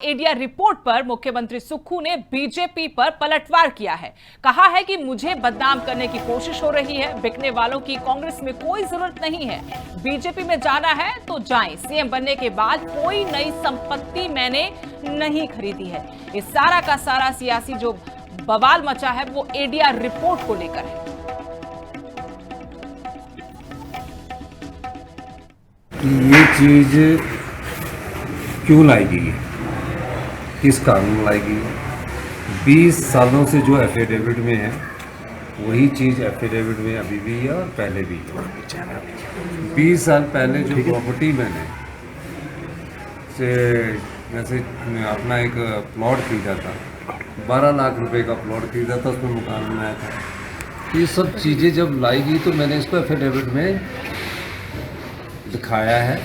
ADR report पर मुख्यमंत्री सुक्खू ने बीजेपी पर पलटवार किया है। कहा है कि मुझे बदनाम करने की कोशिश हो रही है। बिकने वालों की कांग्रेस में कोई जरूरत नहीं है। बीजेपी में जाना है तो जाएं। सीएम बनने के बाद कोई नई संपत्ति मैंने नहीं खरीदी है। इस सारा का सारा सियासी जो बवाल मचा है वो एडीआर रिपोर्ट को लेकर है। ये चीज क्यों लाई गई है, किस कानून लाई गई है? 20 सालों से जो एफिडेविट में है वही चीज़ एफिडेविट में अभी भी है और पहले भी है। 20 साल पहले जो प्रॉपर्टी मैंने से जैसे अपना एक प्लॉट खरीदा था, 12 लाख रुपए का प्लॉट खरीदा था, उसमें मकान बनाया था। ये सब चीज़ें जब लाई गई तो मैंने इसको एफिडेविट में दिखाया है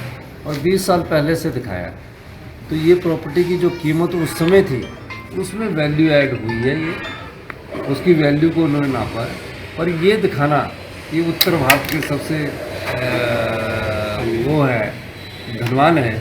और 20 साल पहले से दिखाया है। तो ये प्रॉपर्टी की जो कीमत उस समय थी उसमें वैल्यू ऐड हुई है, ये उसकी वैल्यू को उन्होंने नापा है। पर ये दिखाना ये उत्तर भारत के सबसे वो है धनवान है,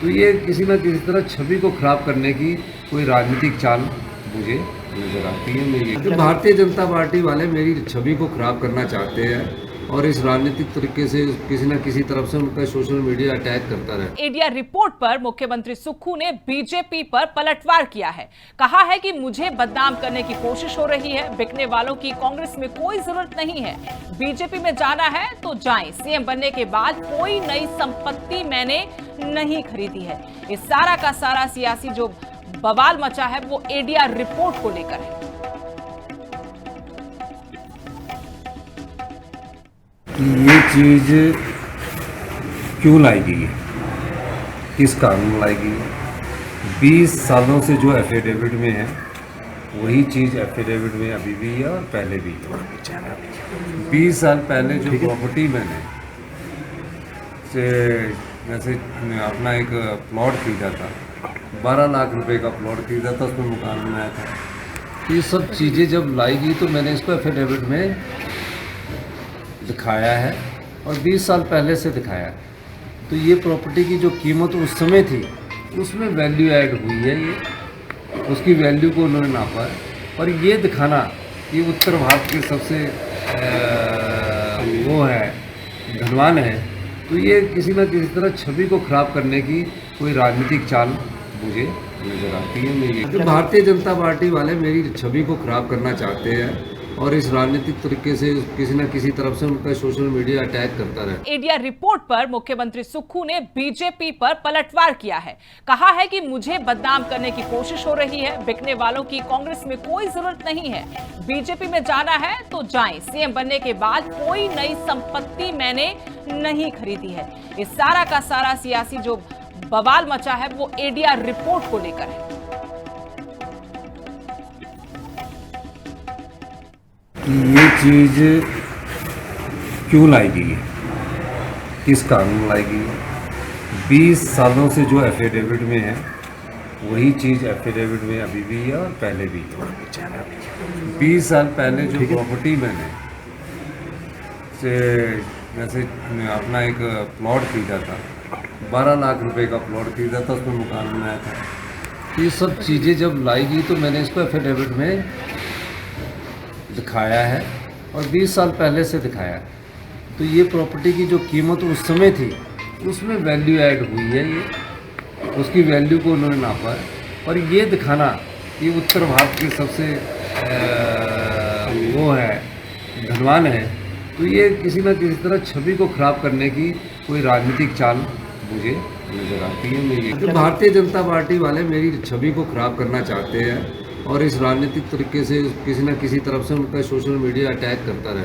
तो ये किसी न किसी तरह छवि को खराब करने की कोई राजनीतिक चाल मुझे नजर आती है। मेरी तो भारतीय जनता पार्टी वाले मेरी छवि को खराब करना चाहते हैं और इस राजनीतिक तरीके से किसी न किसी तरफ से उनका सोशल मीडिया अटैक करता रहे। एडीआर रिपोर्ट पर मुख्यमंत्री सुक्खू ने बीजेपी पर पलटवार किया है। कहा है कि मुझे बदनाम करने की कोशिश हो रही है। बिकने वालों की कांग्रेस में कोई जरूरत नहीं है। बीजेपी में जाना है तो जाएं। सीएम बनने के बाद कोई नई संपत्ति मैंने नहीं खरीदी है। इस सारा का सारा सियासी जो बवाल मचा है वो एडीआर रिपोर्ट को लेकर है। ये चीज क्यों लाई गई है, किस कानून लाई गई है? 20 सालों से जो एफिडेविट में है वही चीज़ एफिडेविट में अभी भी है और पहले भी है। 20 साल पहले जो प्रॉपर्टी मैंने से जैसे अपना एक प्लॉट खरीदा था, 12 लाख रुपए का प्लॉट खरीदा था, उसमें मकान बनाया था। ये सब चीज़ें जब लाई गई तो मैंने इसको एफिडेविट में दिखाया है और 20 साल पहले से दिखाया है। तो ये प्रॉपर्टी की जो कीमत उस समय थी उसमें वैल्यू ऐड हुई है, ये उसकी वैल्यू को उन्होंने नापा है। पर ये दिखाना ये उत्तर भारत के सबसे वो है धनवान है, तो ये किसी न किसी तरह छवि को खराब करने की कोई राजनीतिक चाल मुझे नजर आती है। मेरी तो भारतीय जनता पार्टी वाले मेरी छवि को खराब करना चाहते हैं और इस राजनीतिक तरीके से किसी न किसी तरफ से उनका सोशल मीडिया अटैक करता रहे। एडीआर रिपोर्ट पर मुख्यमंत्री सुक्खू ने बीजेपी पर पलटवार किया है। कहा है कि मुझे बदनाम करने की कोशिश हो रही है। बिकने वालों की कांग्रेस में कोई जरूरत नहीं है। बीजेपी में जाना है तो जाएं। सीएम बनने के बाद कोई नई संपत्ति मैंने नहीं खरीदी है। इस सारा का सारा सियासी जो बवाल मचा है वो एडीआर रिपोर्ट को लेकर है। ये चीज क्यों लाई गई है, किस कानून लाई गई है? 20 सालों से जो एफिडेविट में है वही चीज़ एफिडेविट में अभी भी है और पहले भी है। 20 साल पहले जो प्रॉपर्टी मैंने से जैसे अपना एक प्लॉट खरीदा था, 12 लाख रुपए का प्लॉट खरीदा था, उसमें मकान बनाया था। ये सब चीज़ें जब लाई गई तो मैंने इसको एफिडेविट में दिखाया है और 20 साल पहले से दिखाया है। तो ये प्रॉपर्टी की जो कीमत उस समय थी उसमें वैल्यू ऐड हुई है, ये उसकी वैल्यू को उन्होंने नापा है। पर ये दिखाना ये उत्तर भारत के सबसे वो है धनवान है, तो ये किसी न किसी तरह छवि को खराब करने की कोई राजनीतिक चाल मुझे नजर आती है। मेरी तो भारतीय जनता पार्टी वाले मेरी छवि को खराब करना चाहते हैं और इस राजनीतिक तरीके से किसी न किसी तरफ से उनका सोशल मीडिया अटैक करता रहे।